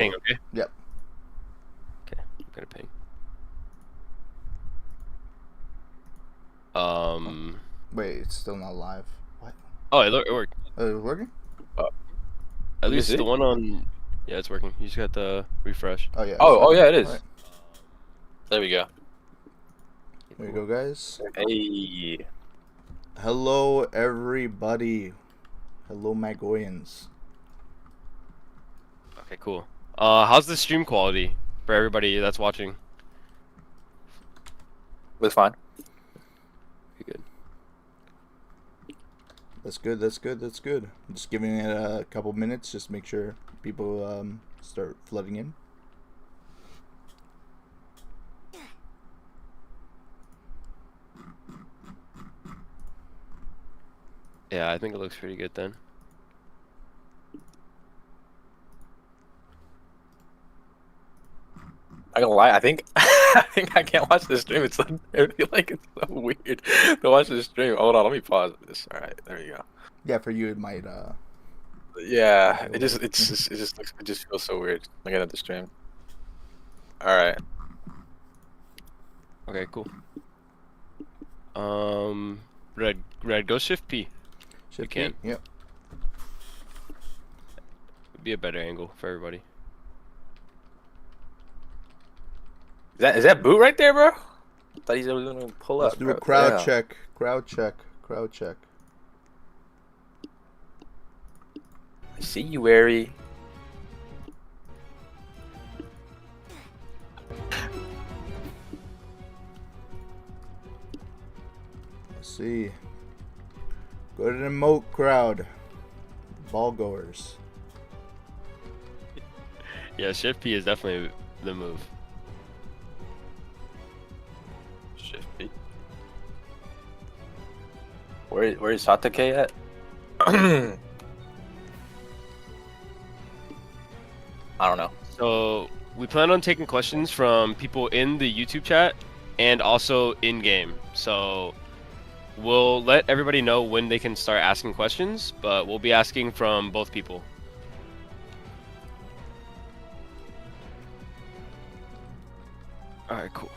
Ping, okay? Yep. Okay, I'm gonna ping. Wait, it's still not live. What? Oh, it worked. Oh, it's working? At You least see? the one on. Yeah, it's working. You just got to refresh. Oh, yeah. Oh, yeah, it is. Alright. There we go. There you go, guys. Hey. Hello, everybody. Hello, Magoyans. Okay, cool. How's the stream quality for everybody that's watching? It's fine. Pretty good. That's good. That's good. That's good. I'm just giving it a couple minutes. Just make sure people start flooding in. Yeah, I think it looks pretty good then. I gonna lie, I think I think I can't watch this stream. It's like I feel like it's so weird to watch this stream. Hold on, let me pause this. All right, there you go. Yeah, for you it might. Yeah, it just feels so weird looking at the stream. All right. Okay, cool. Red, go shift P. Should can. Yep. Would be a better angle for everybody. Is that boot right there, bro? I thought he was gonna pull Let's up. do bro. a crowd Yeah. check. Crowd check. Crowd check. I see you, Ari. Let's see. Go to the moat crowd. Ball goers. Yeah, shift P is definitely the move. Shift B. Where's Satake at? I don't know. So we plan on taking questions from people in the YouTube chat and also in game. So we'll let everybody know when they can start asking questions, but we'll be asking from both people. All right, cool.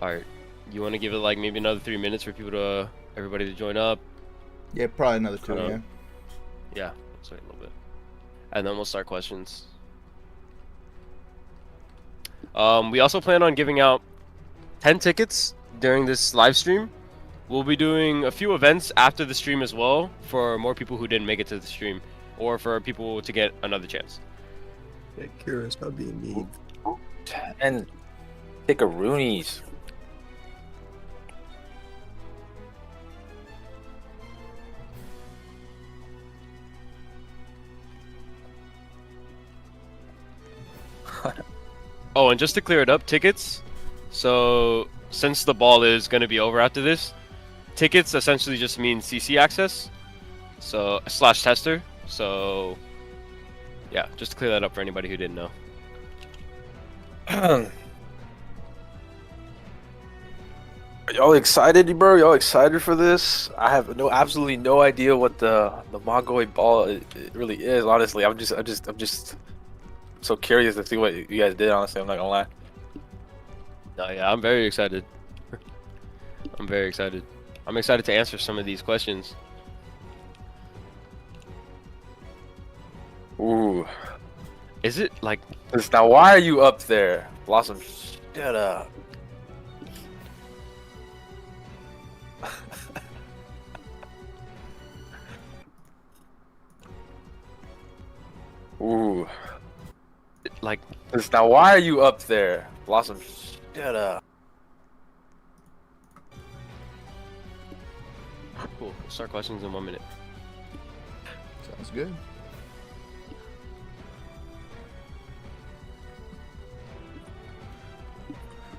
All right, you want to give it like maybe another 3 minutes for everybody to join up? Yeah, probably another two. Yeah. Yeah, let's wait a little bit, and then we'll start questions. We also plan on giving out 10 tickets during this live stream. We'll be doing a few events after the stream as well for more people who didn't make it to the stream, or for people to get another chance. Yeah, curious about being mean. And Pickaroonies. Oh, and just to clear it up, tickets. So since the ball is going to be over after this, tickets essentially just mean CC access. So slash tester. So yeah, just to clear that up for anybody who didn't know. Y'all excited, bro? Y'all excited for this? I have absolutely no idea what the Magoi Ball it really is. Honestly, I'm just so curious to see what you guys did. Honestly, I'm not gonna lie. No, yeah, I'm very excited. I'm very excited. I'm excited to answer some of these questions. Ooh. Is it like? Now, why are you up there, Blossom? Shut up. Ooh. Like, Now, why are you up there, Blossom? Shut up. cool. We'll start questions in 1 minute. Sounds good.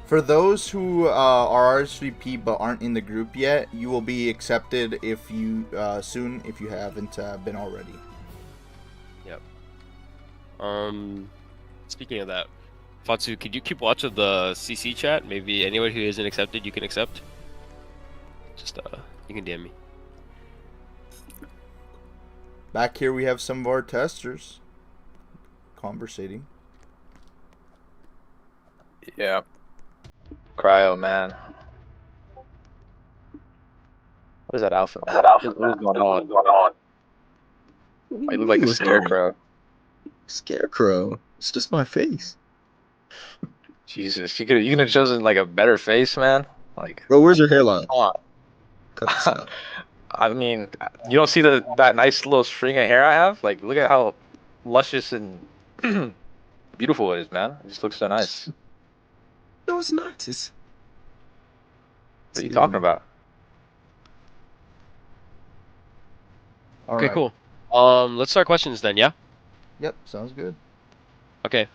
For those who are RSVP but aren't in the group yet, you will be accepted if you soon if you haven't been already. Yep. Speaking of that, Fatsu, could you keep watch of the CC chat? Maybe anyone who isn't accepted, you can accept. Just you can DM me. Back here we have some of our testers conversating. Yeah. Cryo, man. What is that outfit, man? What is going on? What do Why you you look like mean a what's going on? scarecrow. Scarecrow. It's just my face. Jesus, you could have chosen like a better face, man. Like, Bro, where's your hairline? come Cut this on. out. I mean, you don't see that nice little string of hair I have? Like, look at how luscious and beautiful it is, man. It just looks so nice. No, it's not. It's What are you good, talking man. about? All Okay, right. cool. Let's start questions then, yeah? Yep, sounds good. Okay.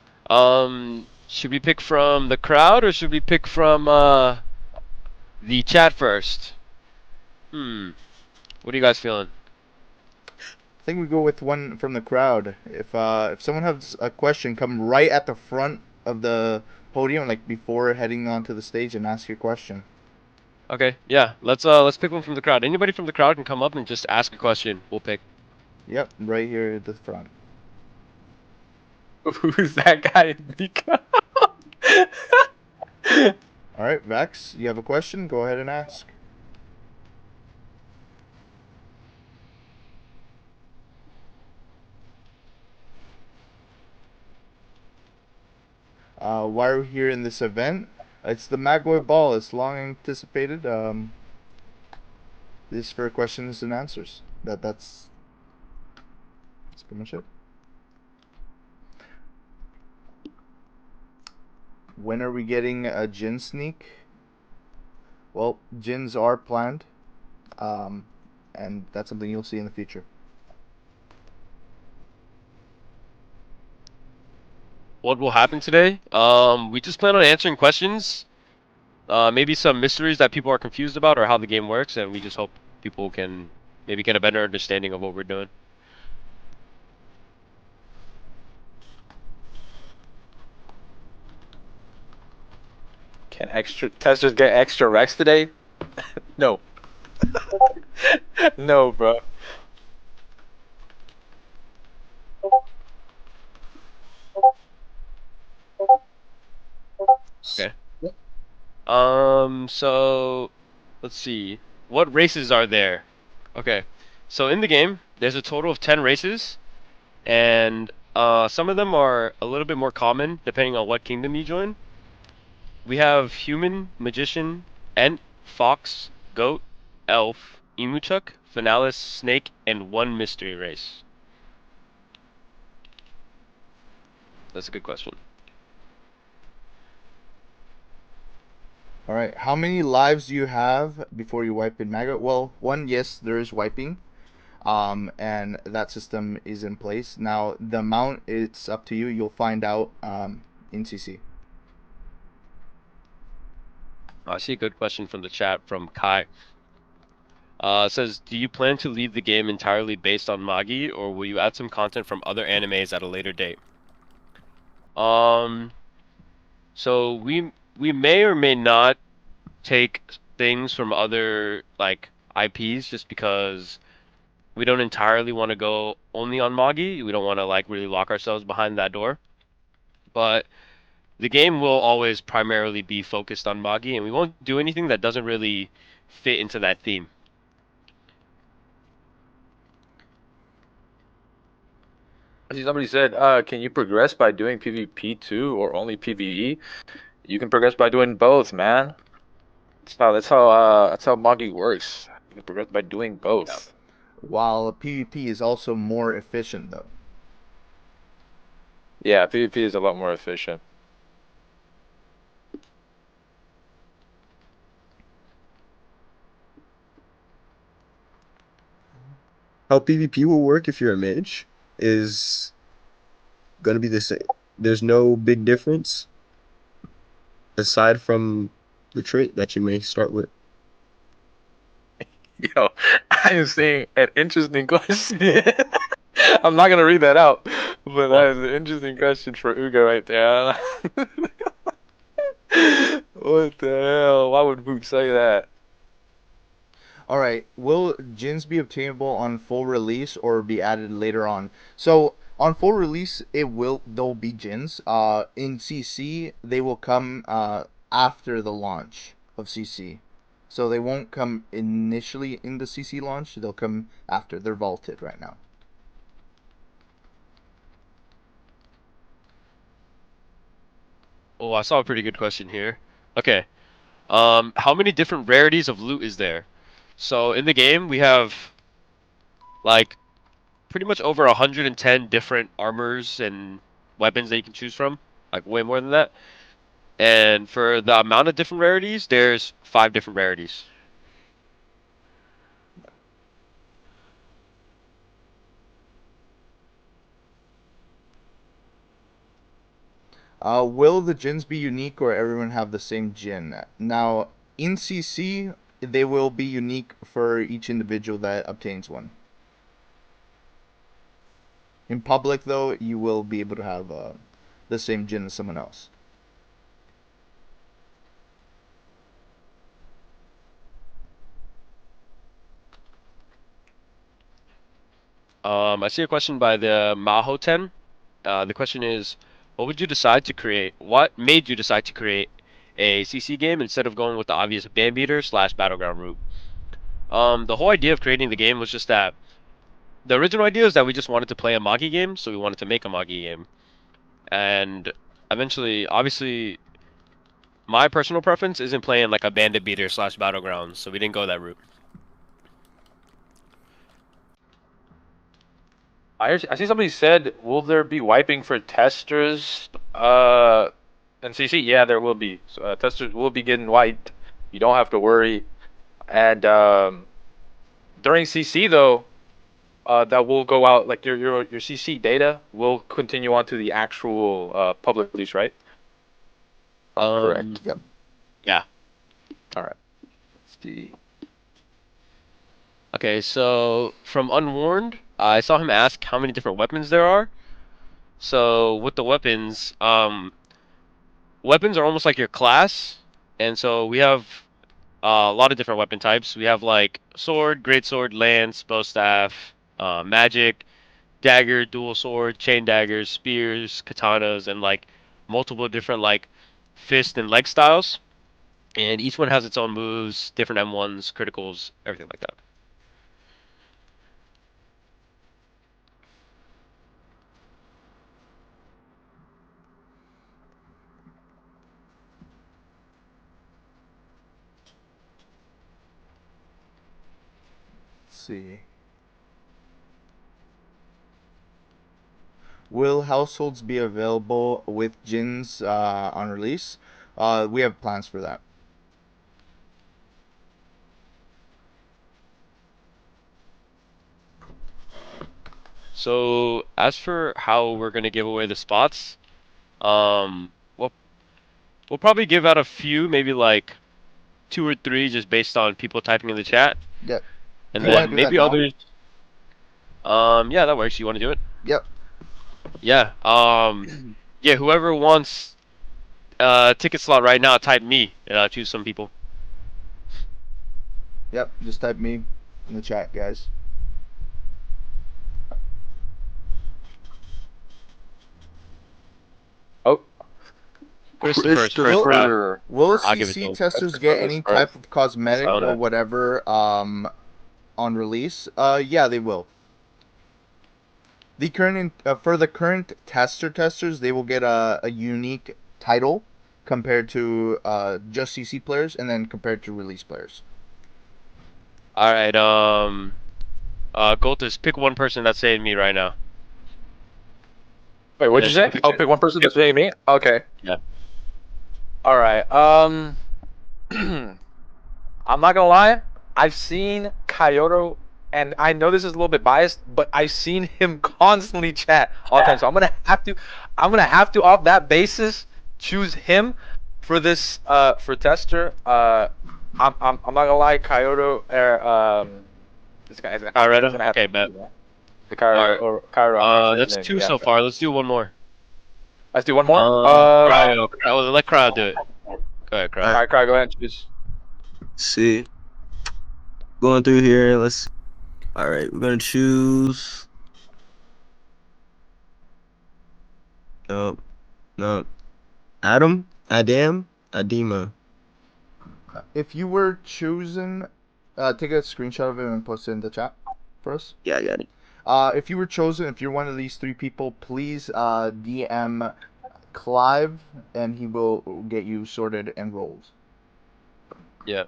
Should we pick from the crowd or should we pick from the chat first? What are you guys feeling? I think we go with one from the crowd. If someone has a question, come right at the front of the podium, like before heading onto the stage, and ask your question. Okay, yeah. Let's pick one from the crowd. Anybody from the crowd can come up and just ask a question. We'll pick. Yep, right here at the front. Who's that guy? Mika? All right, Vex, you have a question? Go ahead and ask. Why are we here in this event? It's the Magoi Ball. It's long anticipated. This is for questions and answers. That's pretty much it. When are we getting a Jin sneak? Well, Jins are planned, and that's something you'll see in the future. What will happen today? We just plan on answering questions. Maybe some mysteries that people are confused about or how the game works, and we just hope people can maybe get a better understanding of what we're doing. Can extra testers get extra recs today? No. No, bro. Okay. So let's see. What races are there? Okay. So in the game, there's a total of 10 races, and some of them are a little bit more common depending on what kingdom you join. We have human, magician, ent, fox, goat, elf, emuchuk, finalis, snake, and one mystery race. That's a good question. All right, how many lives do you have before you wipe in Maggot? Well, one, yes, there is wiping, and that system is in place. Now, the amount, it's up to you. You'll find out in CC. I see a good question from the chat from Kai. It says, do you plan to leave the game entirely based on Magi, or will you add some content from other animes at a later date? Um, so we may or may not take things from other like IPs just because we don't entirely want to go only on Magi. We don't want to like really lock ourselves behind that door. But the game will always primarily be focused on Magi, and we won't do anything that doesn't really fit into that theme. Somebody said, can you progress by doing PvP too or only PvE? You can progress by doing both, man. That's how Magi works. You can progress by doing both. While PvP is also more efficient, though. Yeah, PvP is a lot more efficient. How PvP will work if you're a mage is gonna be the same. There's no big difference aside from the trait that you may start with. Yo, I am saying an interesting question. I'm not gonna read that out, but that is an interesting question for Ugo right there. What the hell? Why would Boot say that? All right. Will gins be obtainable on full release or be added later on? So on full release, they'll be gins. In CC, they will come after the launch of CC. So they won't come initially in the CC launch. They'll come after. They're vaulted right now. Oh, I saw a pretty good question here. Okay. How many different rarities of loot is there? So in the game, we have like pretty much over 110 different armors and weapons that you can choose from. Like way more than that. And for the amount of different rarities, there's 5 different rarities. Will the gins be unique or everyone have the same gin? Now, in CC, they will be unique for each individual that obtains one. In public, though, you will be able to have the same gin as someone else. I see a question by the Mahoten. The question is, what would you decide to create? What made you decide to create a CC game instead of going with the obvious band beater slash battleground route? The whole idea of creating the game was just that the original idea is that we just wanted to play a Magi game, so we wanted to make a Magi game. And eventually, obviously, my personal preference isn't playing like a bandit beater slash battleground, so we didn't go that route. I see somebody said, will there be wiping for testers? In CC, yeah, there will be. So, testers will be getting wiped. You don't have to worry. And during CC though, that will go out like your CC data will continue on to the actual public release, right? Correct. Yep. Yeah. All right. Let's see. Okay, so from Unwarned, I saw him ask how many different weapons there are. So with the weapons, weapons are almost like your class, and so we have a lot of different weapon types. We have like sword, greatsword, lance, bow staff, magic, dagger, dual sword, chain daggers, spears, katanas, and like multiple different like fist and leg styles. And each one has its own moves, different M1s, criticals, everything like that. Let's see. Will households be available with gins on release? We have plans for that. So as for how we're gonna give away the spots, we'll probably give out a few, maybe like 2 or 3, just based on people typing in the chat, Yep. and Do you want to then do that maybe now? others. Yeah, that works. You want to do it? Yep. Yeah. Yeah. Whoever wants ticket slot right now, type me, and I'll choose some people. Yep. Just type me in the chat, guys. Oh, Christopher's first. Christopher. Will I'll give it to CC him. testers get any type of cosmetic So or whatever on release? Yeah, they will. The current for the current testers, they will get a unique title compared to just CC players, and then compared to release players. All right. Goltus, pick one person that's saying me right now. Wait, what'd you say? I'll pick one person that's saying me. Okay. Yeah. All right. I'm not gonna lie. I've seen Kyoto, and I know this is a little bit biased, but I've seen him constantly chat all the time. So I'm gonna have to off that basis choose him for this for tester. I'm not gonna lie, Kyoto. This guy is gonna Alright, he's gonna have okay, to bet. do that. The Cairo Alright. or Cairo. That's two so far. Let's do one more. Let's do one more. Let Cryo do it. Go ahead, Cryo. Alright, Cairo, go ahead and choose. See, going through here. Let's. All right, we're gonna choose. No, no. Adema. If you were chosen, take a screenshot of it and post it in the chat for us. Yeah, I got it. If you were chosen, if you're one of these 3 people, please DM Clive, and he will get you sorted and rolled. Yeah.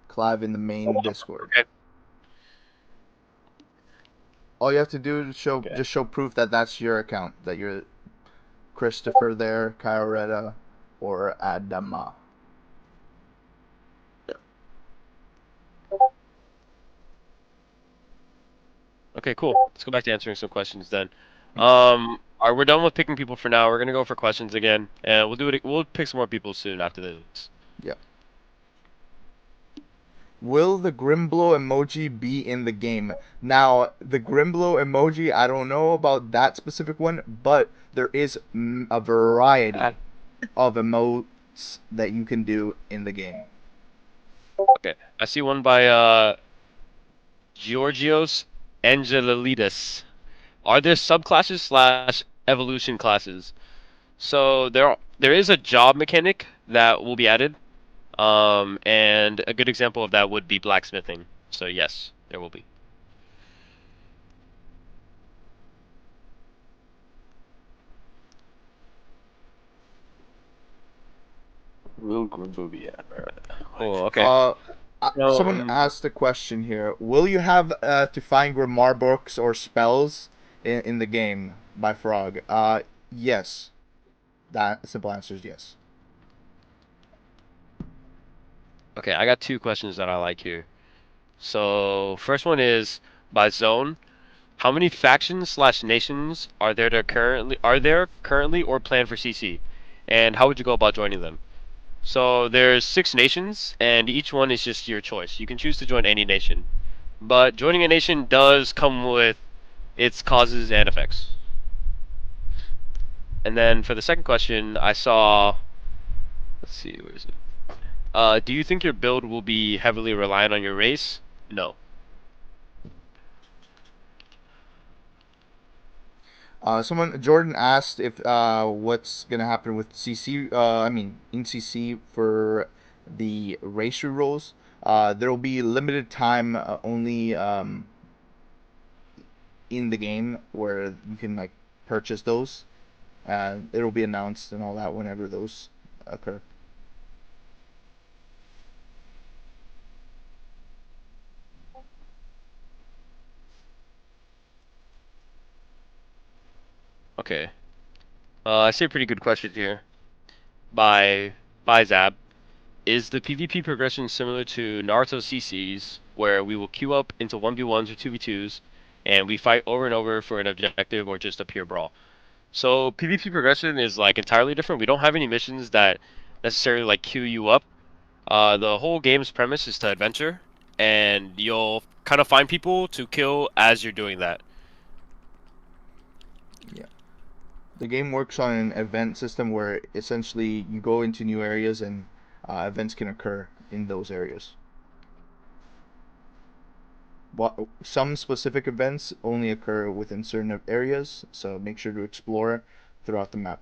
Clive in the main Discord. Okay. All you have to do is just show proof that that's your account, that you're Christopher there, Kyoretta, or Adama. Okay, cool. Let's go back to answering some questions then. We're done with picking people for now. We're gonna go for questions again, and we'll do it. We'll pick some more people soon after this. Yeah. Will the Grimblow emoji be in the game? Now, the Grimblow emoji, I don't know about that specific one, but there is a variety of emotes that you can do in the game. Okay, I see one by Georgios Angelilidis. Are there subclasses slash evolution classes? So there is a job mechanic that will be added. And a good example of that would be blacksmithing. So yes, there will be. Will Grimbo be at? Oh, okay. Someone asked a question here. Will you have to find Grimoire books or spells in the game by Frog? Yes. That simple answer is yes. Okay, I got 2 questions that I like here. So first one is by zone. How many factions slash nations are there currently or planned for CC? And how would you go about joining them? So there's 6 nations, and each one is just your choice. You can choose to join any nation. But joining a nation does come with its causes and effects. And then for the second question, I saw... Let's see, where is it? Do you think your build will be heavily reliant on your race? No. Jordan asked if what's gonna happen with CC. In CC for the race rolls. There will be limited time only in the game where you can like purchase those. It'll be announced and all that whenever those occur. Okay. I see a pretty good question here. By Zab. Is the PvP progression similar to Naruto CCs, where we will queue up into 1v1s or 2v2s, and we fight over and over for an objective or just a pure brawl? So PvP progression is like entirely different. We don't have any missions that necessarily like queue you up. The whole game's premise is to adventure, and you'll kind of find people to kill as you're doing that. Yeah. The game works on an event system where essentially you go into new areas and events can occur in those areas. Some specific events only occur within certain areas, so make sure to explore throughout the map.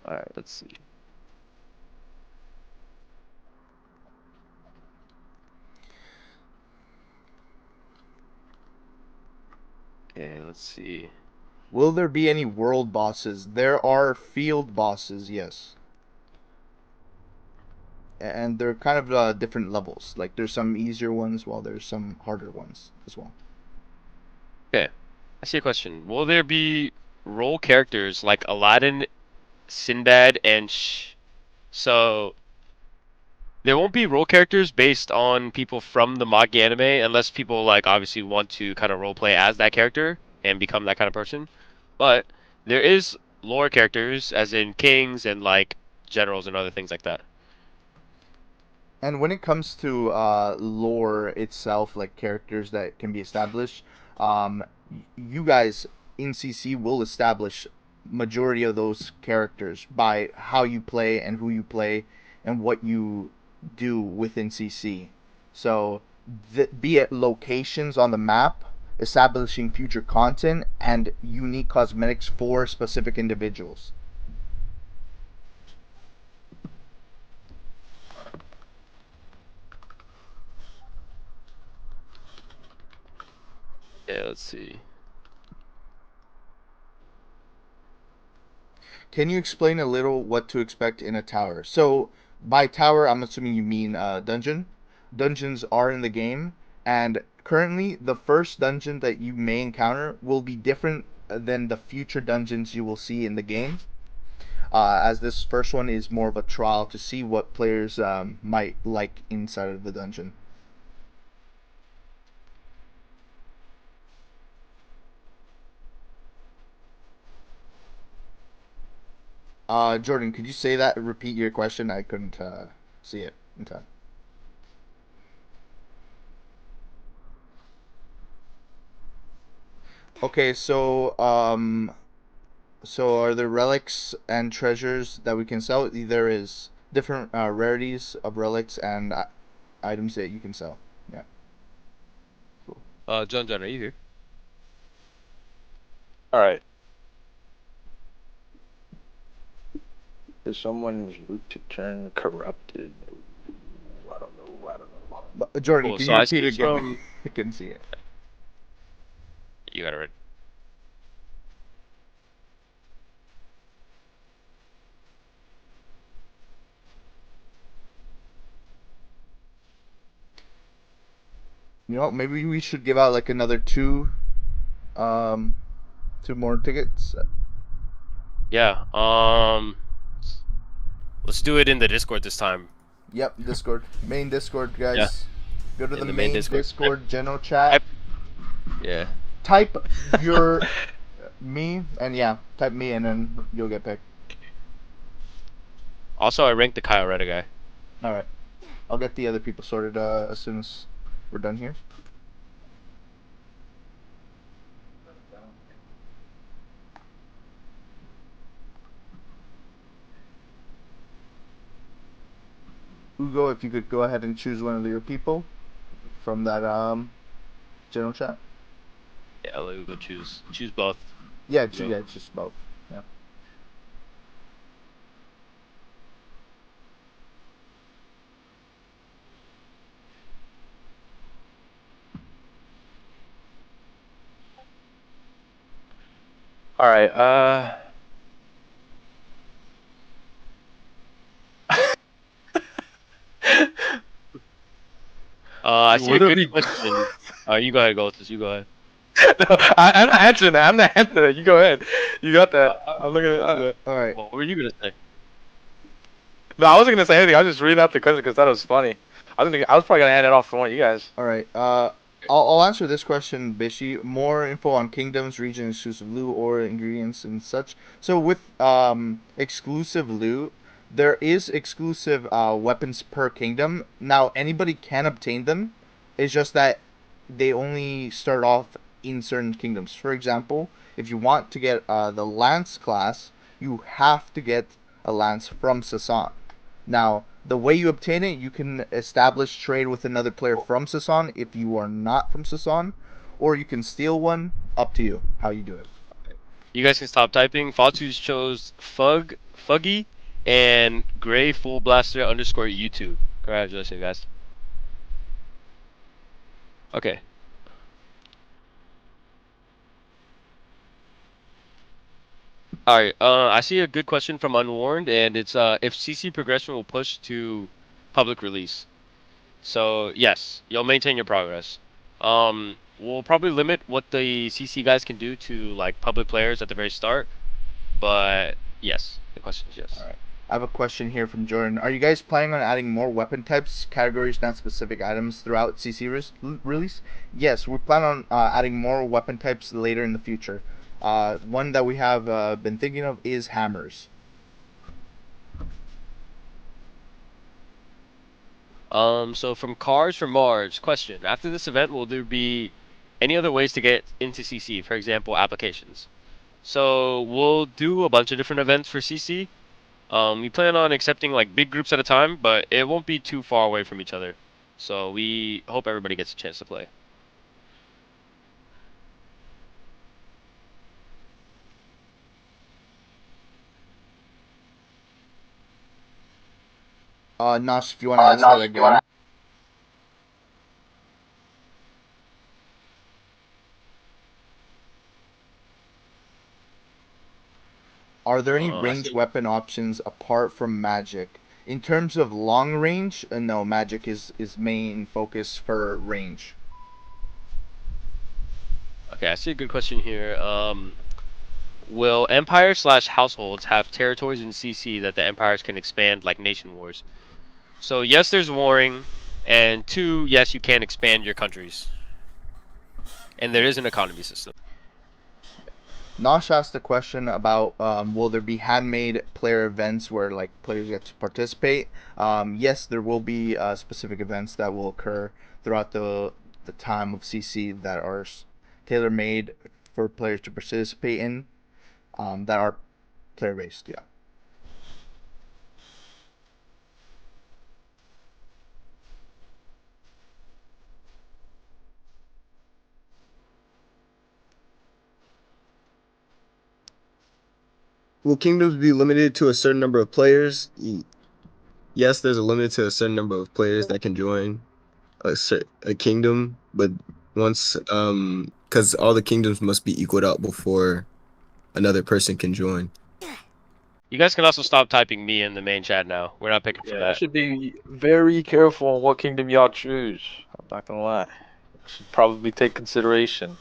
Alright, let's see. Okay, let's see. Will there be any world bosses? There are field bosses, yes. And they're kind of different levels. Like there's some easier ones while there's some harder ones as well. Okay, I see a question. Will there be role characters like Aladdin, Sinbad, and so There won't be role characters based on people from the manga anime unless people like obviously want to kind of role play as that character and become that kind of person. But there is lore characters as in kings and like generals and other things like that. And when it comes to lore itself, like characters that can be established, you guys in CC will establish majority of those characters by how you play and who you play and what you do within CC. So, be it locations on the map, establishing future content, and unique cosmetics for specific individuals. Yeah, let's see. Can you explain a little what to expect in a tower? So, by tower, I'm assuming you mean dungeon. Dungeons are in the game, and currently, the first dungeon that you may encounter will be different than the future dungeons you will see in the game. As this first one is more of a trial to see what players might like inside of the dungeon. Jordan, could you say that? Repeat your question. I couldn't see it in time. Okay, so are there relics and treasures that we can sell? There is different rarities of relics and items that you can sell. Yeah. Cool. John, are you here? All right. Is someone's root to turn corrupted? I don't know. I don't know. But, Jordan, Cool. can So you I repeat see it again? from I couldn't see it. you got it right. You know, maybe we should give out like another um, two more tickets. Yeah. Let's do it in the Discord this time. Yep, Discord, main Discord, Yeah, guys. Go to the in the main main Discord. Discord general chat. Yeah. Type your me and yeah, type me and then you'll get picked. Also, I ranked the Kyle Reda guy. All right. I'll get the other people sorted as soon as we're done here. Ugo, if you could go ahead and choose one of your people from that general chat. Yeah, let me go choose both. Yeah, Ugo. yeah, it's just both. Yeah. All right. I You see a good literally. question. You go ahead, go with this. You go ahead. No, I'm not answering that. I'm not answering that. You go ahead. You got that. I'm looking at. All right. What were you gonna say? No, I wasn't gonna say anything. I was just reading out the question because that was funny. I was probably gonna hand it off to one of you guys. All right. I'll answer this question, Bishi. More info on kingdoms, region exclusive loot, or ingredients and such. So with exclusive loot, there is exclusive weapons per kingdom. Now anybody can obtain them. It's just that they only start off in certain kingdoms. For example, if you want to get the lance class, you have to get a lance from Sasan. Now, the way you obtain it, you can establish trade with another player from Sasan if you are not from Sasan, or you can steal one. Up to you how you do it. You guys can stop typing. Fatu's chose Fuggy, and Gray Full Blaster underscore YouTube. Congratulations, guys. Okay. All right. I see a good question from Unwarned, and it's if CC progression will push to public release. So yes, you'll maintain your progress. We'll probably limit what the CC guys can do to like public players at the very start, but yes, the question is yes. All right. I have a question here from Jordan. Are you guys planning on adding more weapon types, categories, not specific items throughout CC release? Yes, we plan on adding more weapon types later in the future. One that we have been thinking of is hammers. So from Cars from Mars, question. After this event, will there be any other ways to get into CC? For example, applications. So we'll do a bunch of different events for CC. We plan on accepting like big groups at a time, but it won't be too far away from each other. So we hope everybody gets a chance to play. Nash, if you want to answer that again. Are there any ranged weapon options apart from magic? In terms of long range, no, magic is main focus for range. Okay, I see a good question here. Will empires/households have territories in CC that the empires can expand like nation wars? So yes, there's warring, and two, yes, you can expand your countries, and there is an economy system. Nosh asked a question about will there be handmade player events where like players get to participate? Yes, there will be specific events that will occur throughout the time of CC that are tailor made for players to participate in, that are player based. Yeah. Will kingdoms be limited to a certain number of players? Yes, there's a limit to a certain number of players that can join a kingdom, but once because all the kingdoms must be equaled out before another person can join. You guys can also stop typing me in the main chat now. We're not picking for Yeah, you that. should be very careful on what kingdom y'all choose. I'm not gonna lie. You should probably take consideration.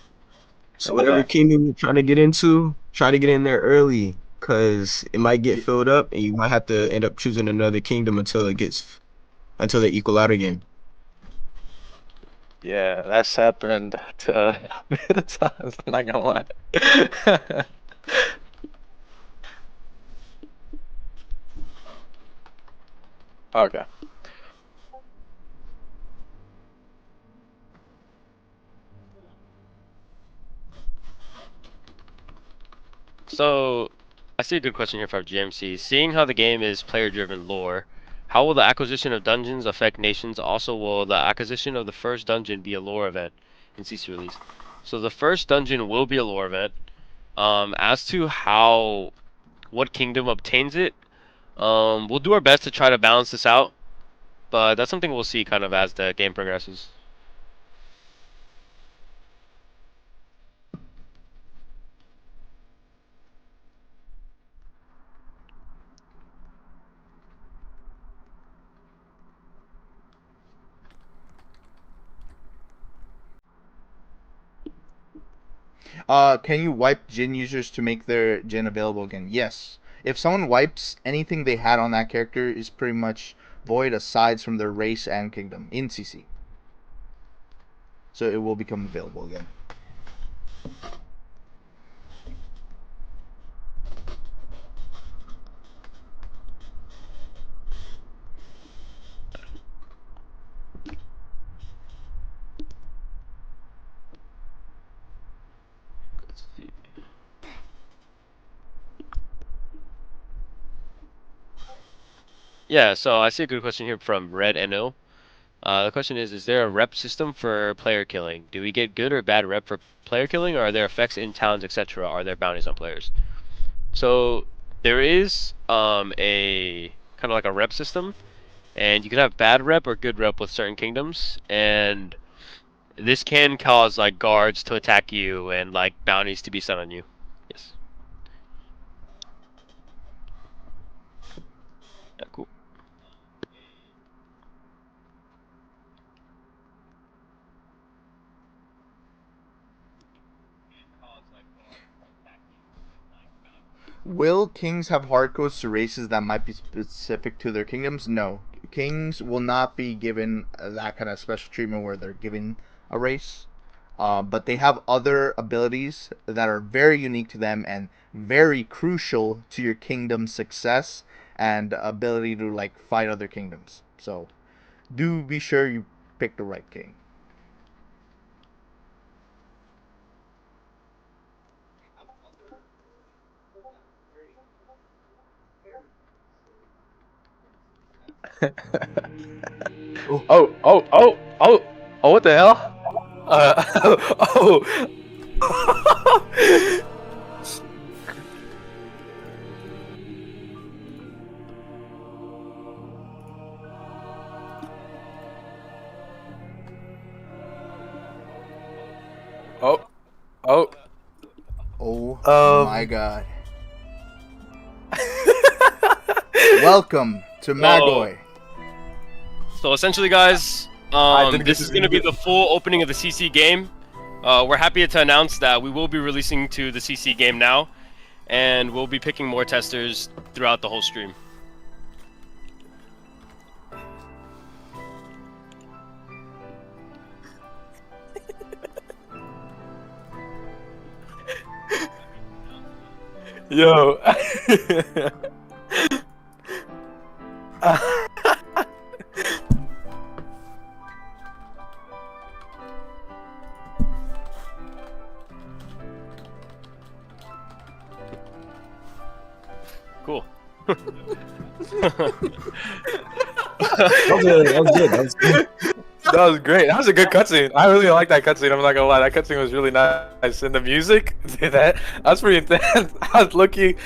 So Of whatever that. kingdom you're trying to get into, try to get in there early, cause it might get filled up, and you might have to end up choosing another kingdom until they equal out again. Yeah, that's happened to a bit of times. I'm not gonna lie. Okay. So, I see a good question here from GMC. Seeing how the game is player-driven lore, how will the acquisition of dungeons affect nations? Also, will the acquisition of the first dungeon be a lore event in CC release? So the first dungeon will be a lore event. As to what kingdom obtains it, we'll do our best to try to balance this out, but that's something we'll see kind of as the game progresses. Can you wipe Jin users to make their Jin available again? Yes. If someone wipes, anything they had on that character is pretty much void aside from their race and kingdom in CC. So it will become available again. Let's see. Yeah, so I see a good question here from Red NO. The question is there a rep system for player killing? Do we get good or bad rep for player killing, or are there effects in towns, etc.? Are there bounties on players? So there is a kind of like a rep system, and you can have bad rep or good rep with certain kingdoms, and this can cause like guards to attack you and like bounties to be set on you. Yes. Yeah, cool. Will kings have hard codes to races that might be specific to their kingdoms? No. Kings will not be given that kind of special treatment where they're given a race. But they have other abilities that are very unique to them and very crucial to your kingdom's success and ability to like fight other kingdoms. So do be sure you pick the right king. Oh, Oh, what the hell? Oh. Oh. Oh. oh my Um. God. Welcome to So, Magoi. so essentially, guys, I didn't get this to is going to be the full opening of the CC game. We're happy to announce that we will be releasing to the CC game now, and we'll be picking more testers throughout the whole stream. Yo. Cool. That was good. That was good. That was good. That was great. That was a good cutscene. I really like that cutscene. I'm not gonna lie. That cutscene was really nice. And the music, that's pretty intense. I was looking.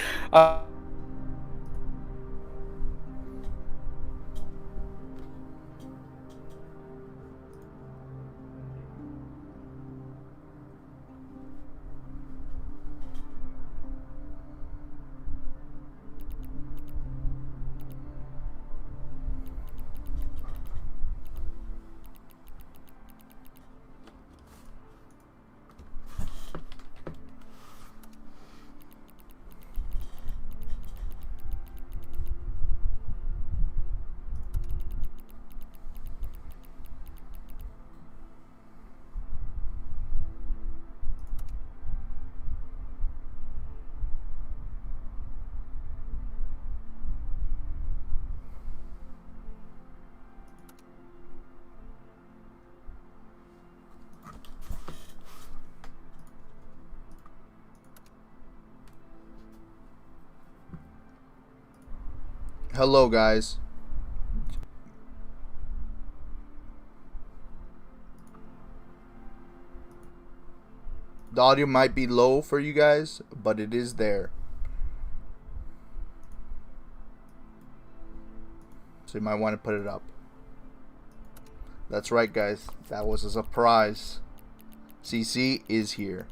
Hello, guys. The audio might be low for you guys, but it is there. So you might want to put it up. That's right, guys. That was a surprise. CC is here.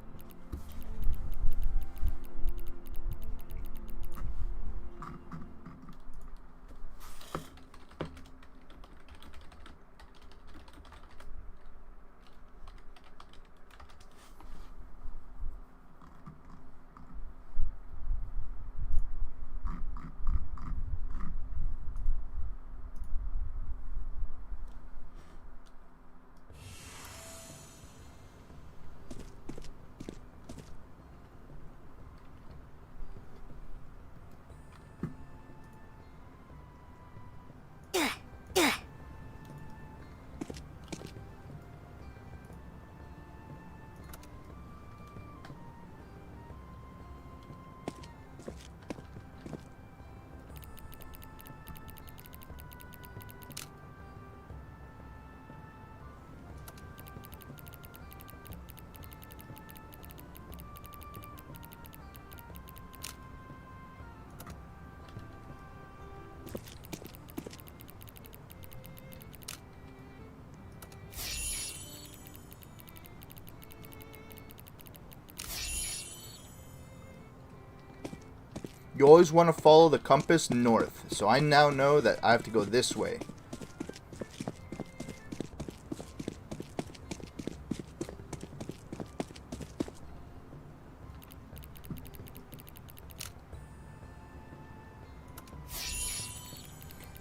You always want to follow the compass north, so I now know that I have to go this way.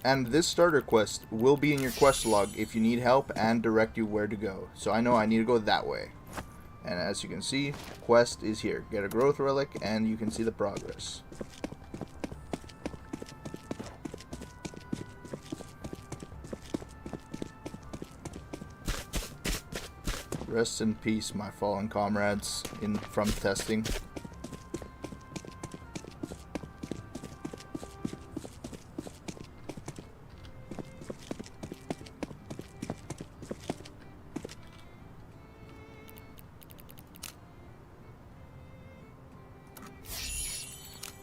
And this starter quest will be in your quest log if you need help and direct you where to go. So I know I need to go that way. And as you can see, quest is here. Get a growth relic and you can see the progress. Rest in peace, my fallen comrades from testing.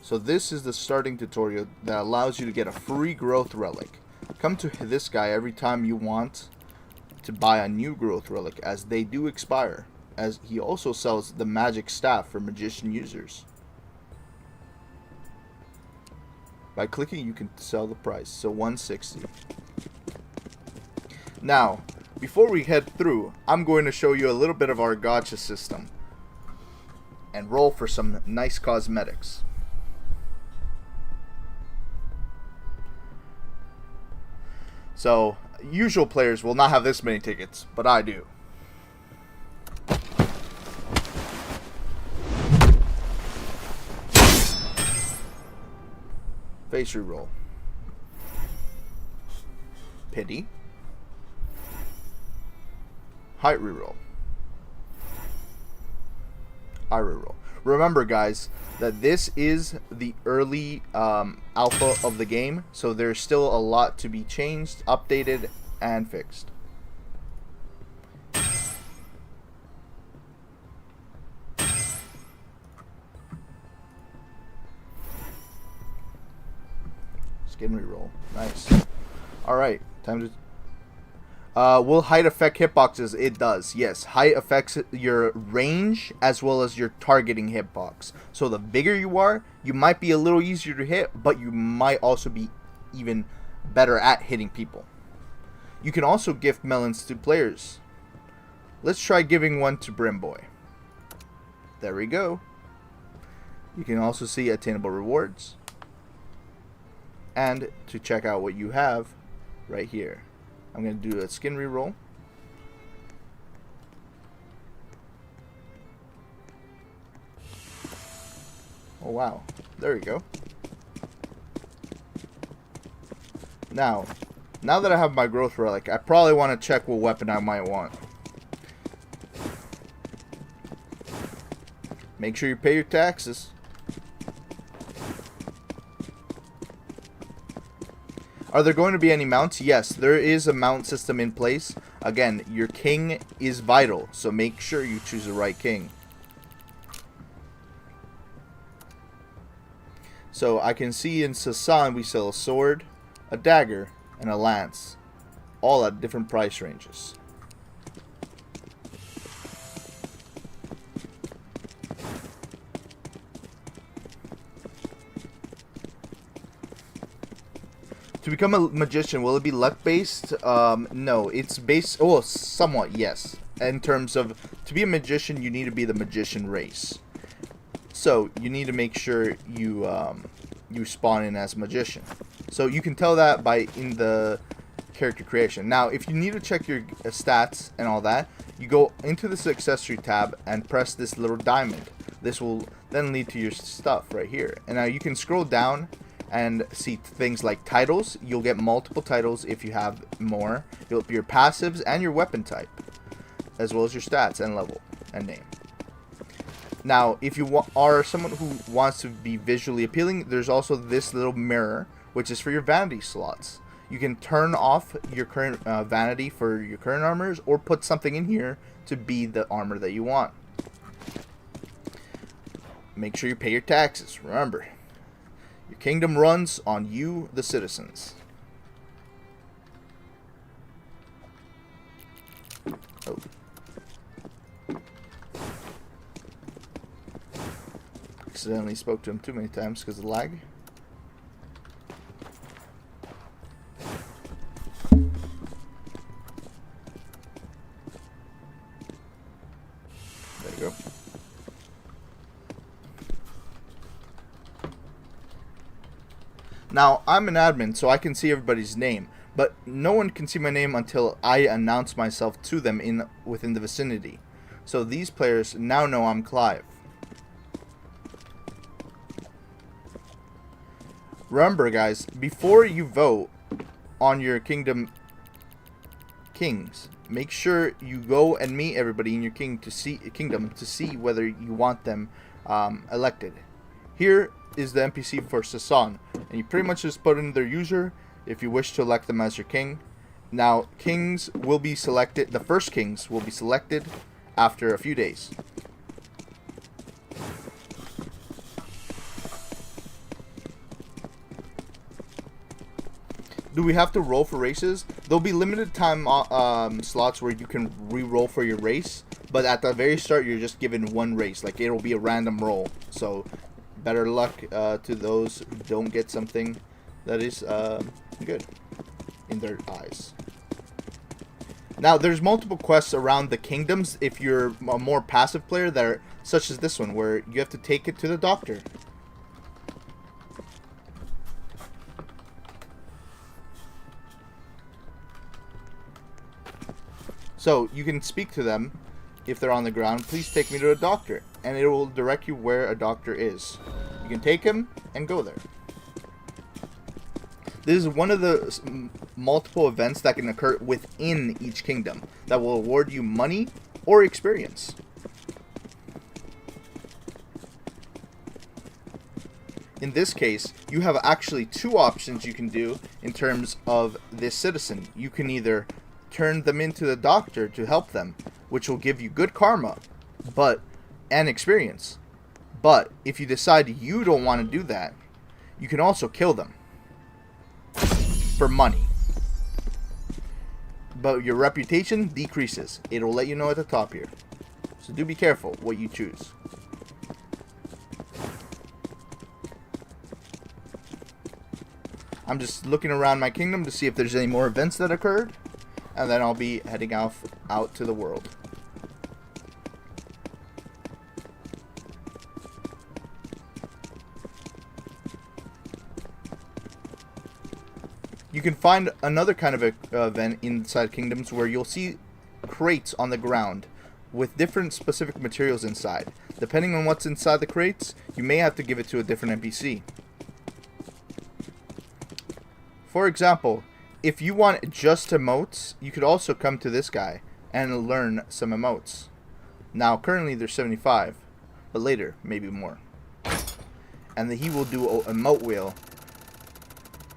So this is the starting tutorial that allows you to get a free growth relic. Come to this guy every time you want to buy a new growth relic, as they do expire, as he also sells the magic staff for magician users. By clicking you can sell the price, so 160. Now, before we head through, I'm going to show you a little bit of our gacha system and roll for some nice cosmetics. So, usual players will not have this many tickets, but I do. Face reroll. Pity. Height reroll. Eye reroll. Remember, guys, that this is the early alpha of the game, so there's still a lot to be changed, updated, and fixed. Skin reroll. Nice. Alright, time to... will height affect hitboxes? It does, yes. Height affects your range as well as your targeting hitbox. So the bigger you are, you might be a little easier to hit, but you might also be even better at hitting people. You can also gift melons to players. Let's try giving one to Brimboy. There we go. You can also see attainable rewards. And to check out what you have right here. I'm going to do a skin reroll. Oh wow, there we go. Now that I have my growth relic, I probably want to check what weapon I might want. Make sure you pay your taxes. Are there going to be any mounts? Yes, there is a mount system in place. Again, your king is vital, so make sure you choose the right king. So I can see in Sasan we sell a sword, a dagger, and a lance, all at different price ranges. To become a magician, will it be luck based? No, it's based, oh, somewhat, yes. In terms of, to be a magician, you need to be the magician race. So, you need to make sure you, you spawn in as magician. So, you can tell that by in the character creation. Now, if you need to check your stats and all that, you go into the accessory tab and press this little diamond. This will then lead to your stuff right here. And now you can scroll down and see things like titles. You'll get multiple titles if you have more. Your passives and your weapon type, as well as your stats and level and name. Now, if you are someone who wants to be visually appealing, there's also this little mirror, which is for your vanity slots. You can turn off your current vanity for your current armors, or put something in here to be the armor that you want. Make sure you pay your taxes. Remember, your kingdom runs on you, the citizens. Oh. Accidentally spoke to him too many times because of lag. There you go. Now, I'm an admin, so I can see everybody's name, but no one can see my name until I announce myself to them within the vicinity. So these players now know I'm Clive. Remember, guys, before you vote on your kingdom kings, make sure you go and meet everybody in your kingdom to see whether you want them elected. Here is the NPC for Sasan, and you pretty much just put in their user if you wish to elect them as your king. Now, kings will be selected. The first kings will be selected after a few days. Do we have to roll for races? There'll be limited time slots where you can re-roll for your race, but at the very start you're just given one race. Like, it'll be a random roll. So better luck to those who don't get something that is good in their eyes. Now, there's multiple quests around the kingdoms if you're a more passive player that are such as this one, where you have to take it to the doctor. So you can speak to them if they're on the ground. Please take me to a doctor, and it will direct you where a doctor is. You can take him and go there. This is one of the multiple events that can occur within each kingdom that will award you money or experience. In this case, you have actually two options you can do in terms of this citizen. You can either turn them into the doctor to help them, which will give you good karma and experience. But if you decide you don't want to do that, you can also kill them for money. But your reputation decreases. It'll let you know at the top here. So do be careful what you choose. I'm just looking around my kingdom to see if there's any more events that occurred, and then I'll be heading out to the world. You can find another kind of event inside kingdoms where you'll see crates on the ground with different specific materials inside. Depending on what's inside the crates, you may have to give it to a different NPC. For example, if you want just emotes, you could also come to this guy and learn some emotes. Now, currently there's 75, but later, maybe more. And he will do an emote wheel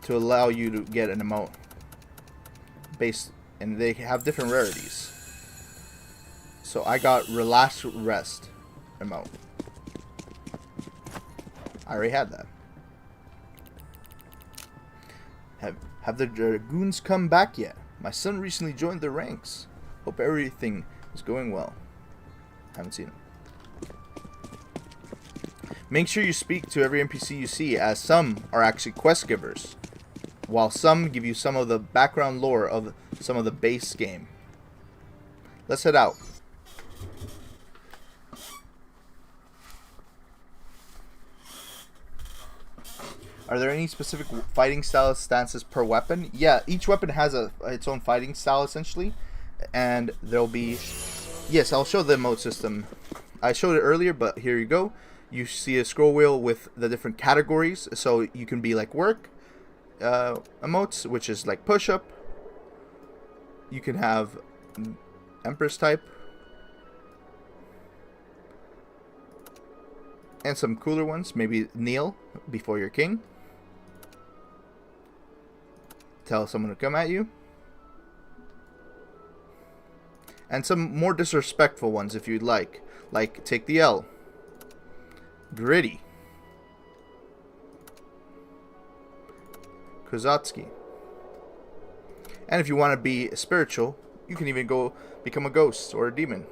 to allow you to get an emote. And they have different rarities. So I got Relax Rest emote. I already had that. Have the Dragoons come back yet? My son recently joined the ranks. Hope everything is going well. Haven't seen him. Make sure you speak to every NPC you see, as some are actually quest givers, while some give you some of the background lore of some of the base game. Let's head out. Are there any specific fighting style stances per weapon? Yeah, each weapon has its own fighting style essentially, and there'll be... Yes, I'll show the emote system. I showed it earlier, but here you go. You see a scroll wheel with the different categories, so you can be like work emotes, which is like push-up. You can have Empress type, and some cooler ones, maybe kneel before your king. Tell someone to come at you. And some more disrespectful ones if you'd like take the L. Gritty. Kozatsky. And if you want to be spiritual, you can even go become a ghost or a demon.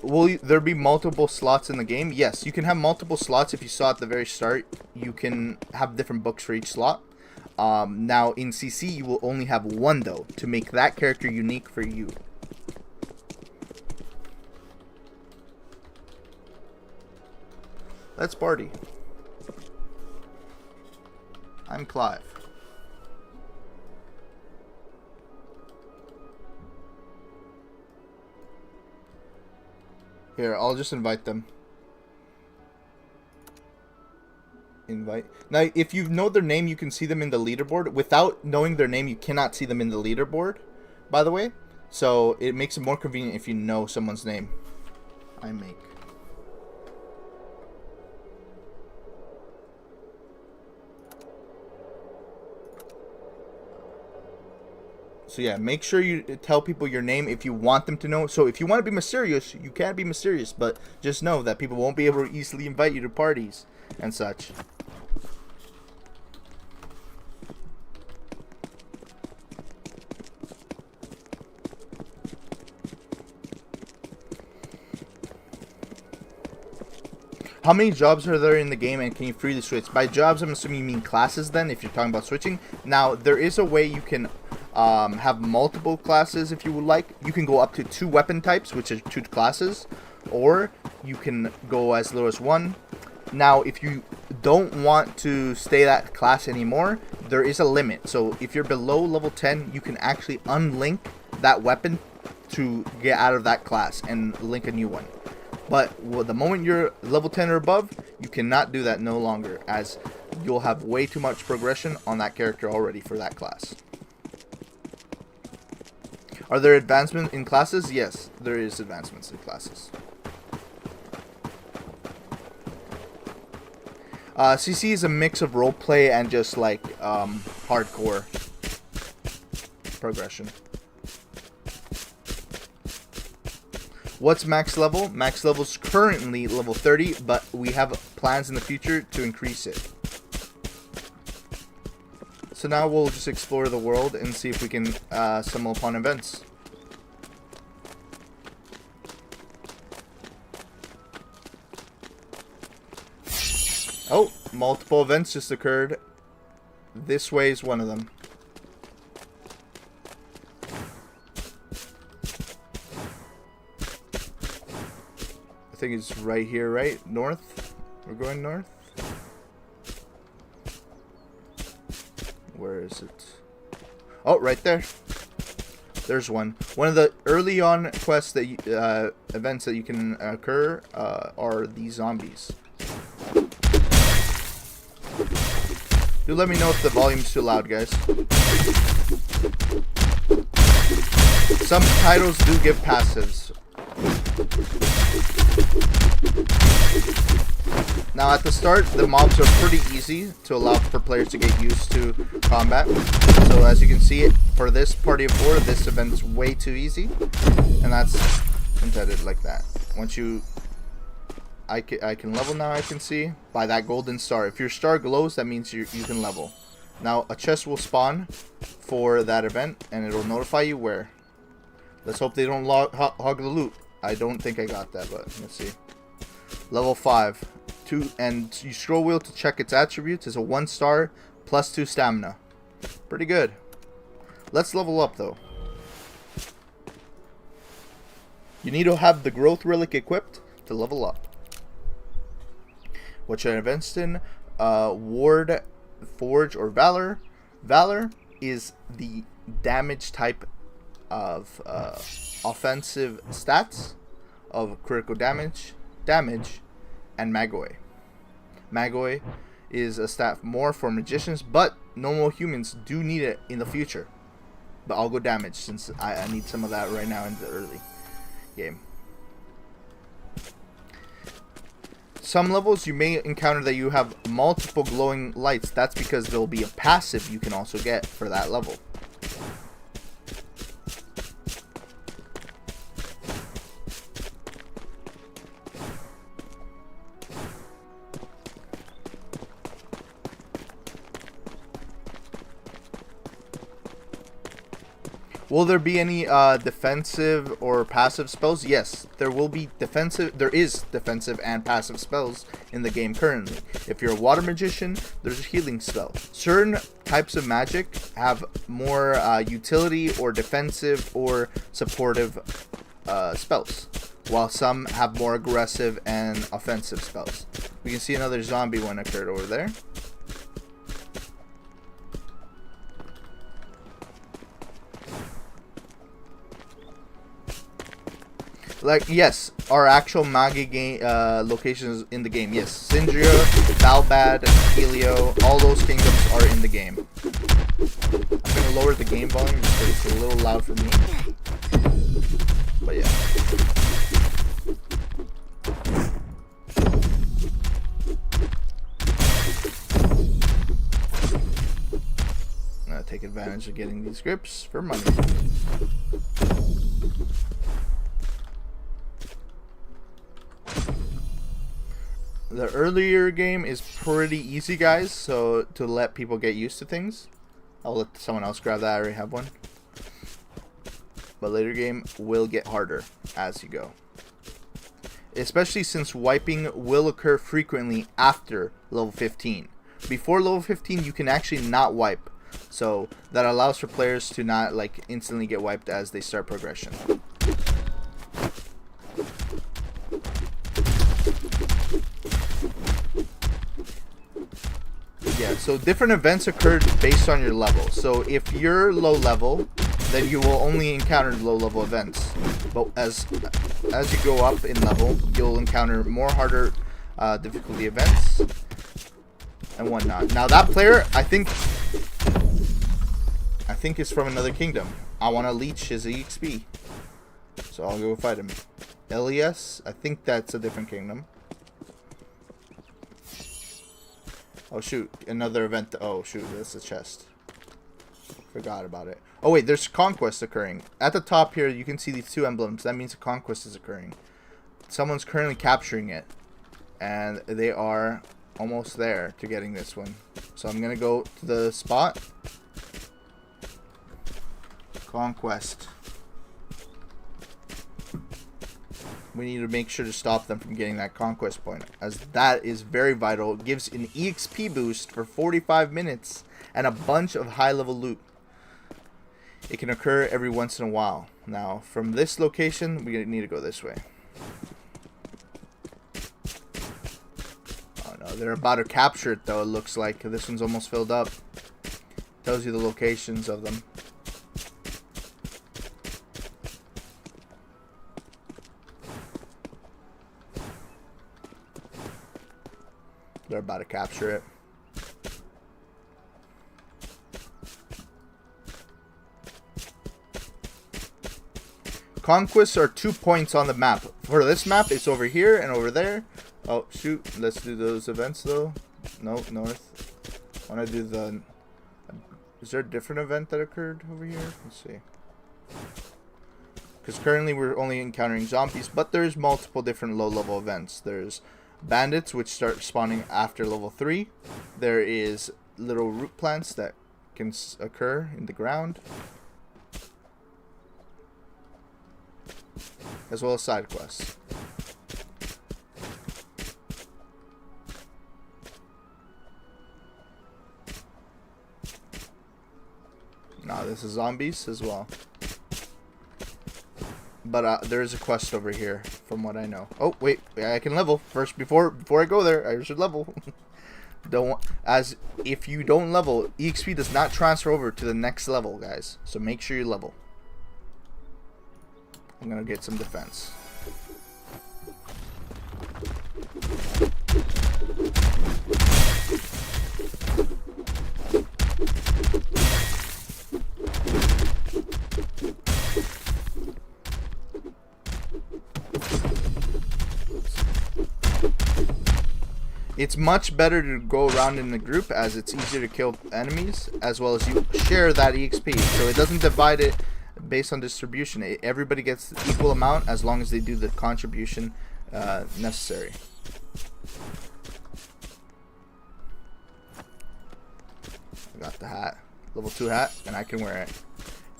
Will there be multiple slots in the game? Yes, you can have multiple slots. If you saw at the very start, you can have different books for each slot. Now in CC, you will only have one though, to make that character unique for you. Let's party. I'm Clive. Here, I'll just invite them. Invite. Now, if you know their name, you can see them in the leaderboard. Without knowing their name, you cannot see them in the leaderboard, by the way. So, it makes it more convenient if you know someone's name. I make. So yeah, make sure you tell people your name if you want them to know. So if you want to be mysterious, you can be mysterious, but just know that people won't be able to easily invite you to parties and such. How many jobs are there in the game, and can you freely switch? By jobs, I'm assuming you mean classes then, if you're talking about switching. Now, there is a way you can have multiple classes if you would like. You can go up to 2 weapon types, which are 2 classes, or you can go as low as 1. Now, if you don't want to stay that class anymore, there is a limit. So if you're below level 10, you can actually unlink that weapon to get out of that class and link a new one. But the moment you're level 10 or above, you cannot do that no longer, as you'll have way too much progression on that character already for that class. Are there advancements in classes? Yes, there is advancements in classes. CC is a mix of roleplay and just like hardcore progression. What's max level? Max level is currently level 30, but we have plans in the future to increase it. So now we'll just explore the world and see if we can stumble upon events. Oh, multiple events just occurred. This way is one of them. I think it's right here, right? North? We're going north? Where is it? Oh, right there. There's one. One of the early on quests that events that you can occur are these zombies. Do let me know if the volume's too loud, guys. Some titles do give passives. Now at the start, the mobs are pretty easy to allow for players to get used to combat. So as you can see, for this party of 4, this event's way too easy. And that's intended like that. Once you... I can level now, I can see, by that golden star. If your star glows, that means you can level. Now a chest will spawn for that event, and it'll notify you where. Let's hope they don't hog the loot. I don't think I got that, but let's see. Level 5. 2, and you scroll wheel to check its attributes. It's a 1 star plus 2 stamina. Pretty good. Let's level up though. You need to have the growth relic equipped to level up. What should I invest in? Ward, Forge, or Valor. Valor is the damage type of offensive stats of critical damage, and Magoi. Magoi is a stat more for magicians, but normal humans do need it in the future. But I'll go damage since I need some of that right now in the early game. Some levels you may encounter that you have multiple glowing lights. That's because there will be a passive you can also get for that level. Will there be any defensive or passive spells? Yes, there will be defensive. There is defensive and passive spells in the game currently. If you're a water magician, there's a healing spell. Certain types of magic have more utility or defensive or supportive spells, while some have more aggressive and offensive spells. We can see another zombie one occurred over there. Like, yes, our actual Magoi game locations in the game. Yes, Syndria, Balbad, Helio, all those kingdoms are in the game. I'm gonna lower the game volume because it's a little loud for me. But yeah. I'm gonna take advantage of getting these grips for money. The earlier game is pretty easy, guys, so to let people get used to things. I'll let someone else grab that. I already have one. But later game will get harder as you go. Especially since wiping will occur frequently after level 15. Before level 15, you can actually not wipe. So that allows for players to not like instantly get wiped as they start progression. Yeah, so different events occurred based on your level. So if you're low level, then you will only encounter low level events. But as you go up in level, you'll encounter more harder difficulty events and whatnot. Now that player, I think is from another kingdom. I want to leech his EXP, so I'll go fight him. Elias, I think that's a different kingdom. Oh shoot, another event. Oh shoot, that's a chest. Forgot about it. Oh wait, there's conquest occurring. At the top here, you can see these two emblems. That means a conquest is occurring. Someone's currently capturing it. And they are almost there to getting this one. So I'm going to go to the spot. Conquest. We need to make sure to stop them from getting that conquest point, as that is very vital. It gives an EXP boost for 45 minutes and a bunch of high level loot. It can occur every once in a while. Now from this location we need to go this way. Oh no, they're about to capture it though. It looks like this one's almost filled up. Tells you the locations of them. They're about to capture it. Conquests are 2 points on the map. For this map, it's over here and over there. Oh, shoot. Let's do those events, though. No, north. I want to do the... Is there a different event that occurred over here? Let's see. Because currently we're only encountering zombies, but there's multiple different low-level events. There's bandits, which start spawning after level 3. There is little root plants that can occur in the ground, as well as side quests. Now this is zombies as well. But there is a quest over here, from what I know. Oh wait, I can level first before I go there. I should level. As if you don't level, EXP does not transfer over to the next level, guys. So make sure you level. I'm gonna get some defense. It's much better to go around in a group, as it's easier to kill enemies, as well as you share that EXP. So it doesn't divide it based on distribution. Everybody gets the equal amount as long as they do the contribution necessary. I got the hat, level 2 hat, and I can wear it.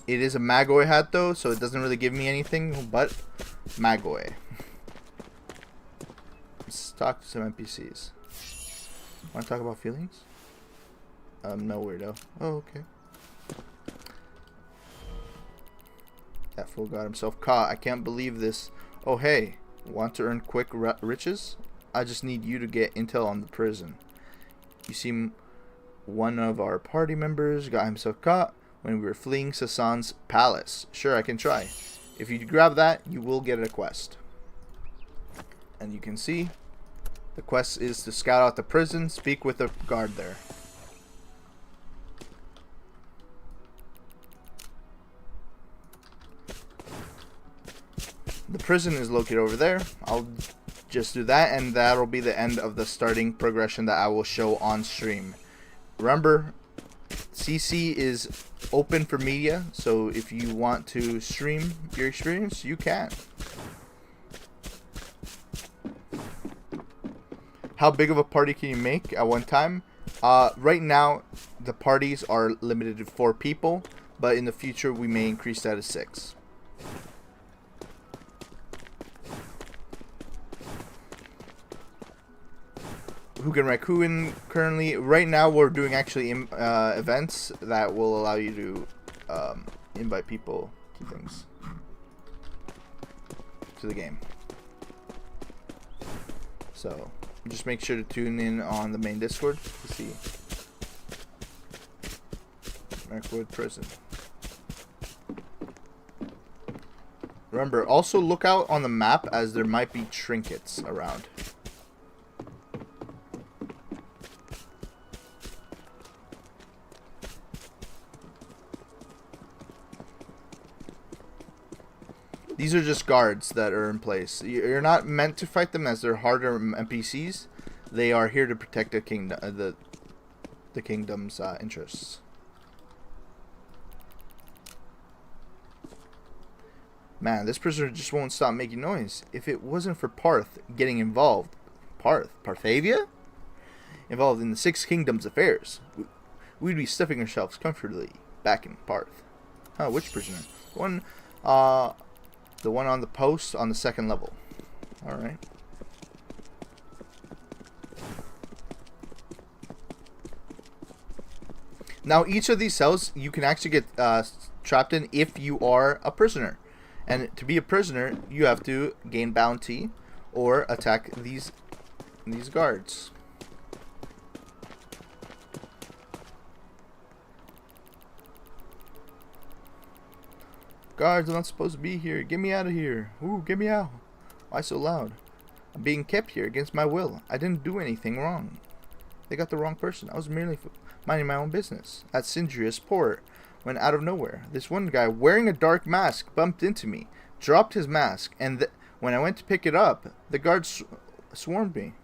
It is a Magoi hat though, so it doesn't really give me anything but Magoi. Let's talk to some NPCs. Want to talk about feelings? No, weirdo. Oh, okay. That fool got himself caught. I can't believe this. Oh, hey. Want to earn quick riches? I just need you to get intel on the prison. You see, one of our party members got himself caught when we were fleeing Sasan's palace. Sure, I can try. If you grab that, you will get a quest. And you can see, the quest is to scout out the prison, speak with the guard there. The prison is located over there. I'll just do that, and that'll be the end of the starting progression that I will show on stream. Remember, CC is open for media, so if you want to stream your experience, you can. How big of a party can you make at one time? Right now, the parties are limited to 4 people, but in the future, we may increase that to 6. Who can wreck who in currently? Right now, we're doing actually events that will allow you to invite people to things, to the game. So just make sure to tune in on the main Discord to see Merkwood Prison. Remember, also look out on the map as there might be trinkets around. These are just guards that are in place. You're not meant to fight them as they're harder NPCs. They are here to protect the kingdom, the kingdom's interests. Man, this prisoner just won't stop making noise. If it wasn't for Parth getting involved, Parthavia? Involved in the 6 kingdoms' affairs, we'd be stuffing ourselves comfortably back in Parth. Oh, which prisoner? The one on the post on the 2nd level. Alright. Now, each of these cells you can actually get trapped in if you are a prisoner. And to be a prisoner, you have to gain bounty or attack these guards. Guards, I'm not supposed to be here. Get me out of here. Ooh, get me out. Why so loud? I'm being kept here against my will. I didn't do anything wrong. They got the wrong person. I was merely minding my own business at Sindria's port when out of nowhere, this one guy wearing a dark mask bumped into me, dropped his mask, and when I went to pick it up, the guards swarmed me.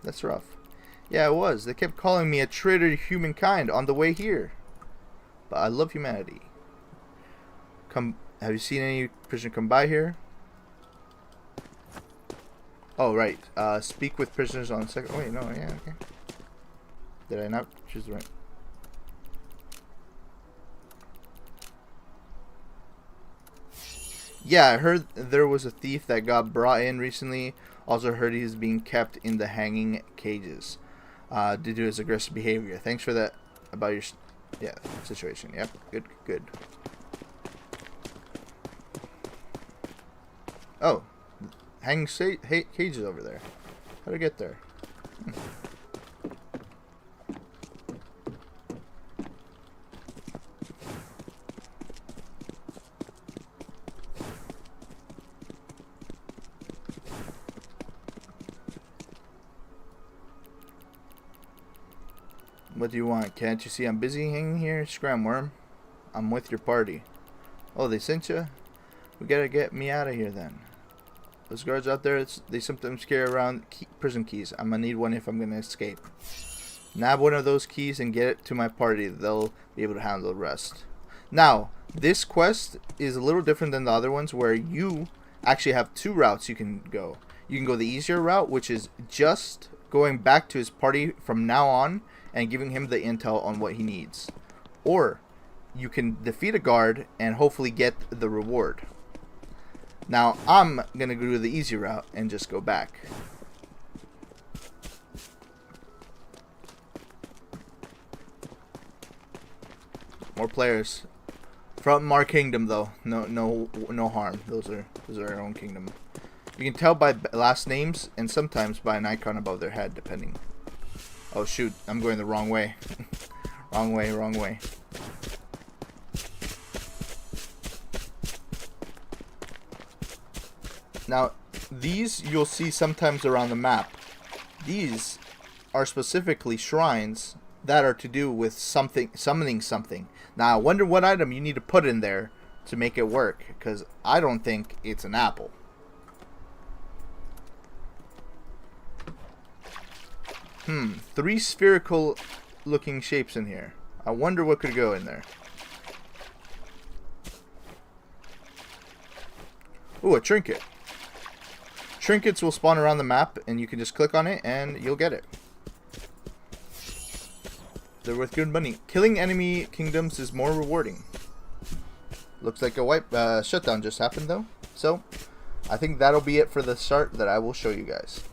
That's rough. Yeah, it was. They kept calling me a traitor to humankind on the way here. But I love humanity. Have you seen any prisoner come by here? Oh, right. Speak with prisoners on the 2nd. Oh, wait, no, yeah, okay. Did I not choose the right? Yeah, I heard there was a thief that got brought in recently. Also heard he's being kept in the hanging cages due to his aggressive behavior. Thanks for that about your situation. Yep, good. Oh, hanging cages over there. How'd I get there? What do you want? Can't you see I'm busy hanging here? Scramworm. I'm with your party. Oh, they sent you? We gotta get me out of here then. Those guards out there, they sometimes carry around prison keys. I'm gonna need one if I'm gonna escape. Nab one of those keys and get it to my party. They'll be able to handle the rest. Now, this quest is a little different than the other ones where you actually have 2 routes you can go. You can go the easier route, which is just going back to his party from now on and giving him the intel on what he needs. Or you can defeat a guard and hopefully get the reward. Now, I'm going to do the easy route and just go back. More players. From our kingdom, though. No harm. Those are our own kingdom. You can tell by last names and sometimes by an icon above their head, depending. Oh shoot, I'm going the wrong way. Wrong way, wrong way. Now, these you'll see sometimes around the map. These are specifically shrines that are to do with something, summoning something. Now, I wonder what item you need to put in there to make it work, because I don't think it's an apple. Three spherical looking shapes in here. I wonder what could go in there. Ooh, a trinket. Trinkets will spawn around the map and you can just click on it and you'll get it. They're worth good money. Killing enemy kingdoms is more rewarding. Looks like a shutdown just happened though. So, I think that'll be it for the start that I will show you guys.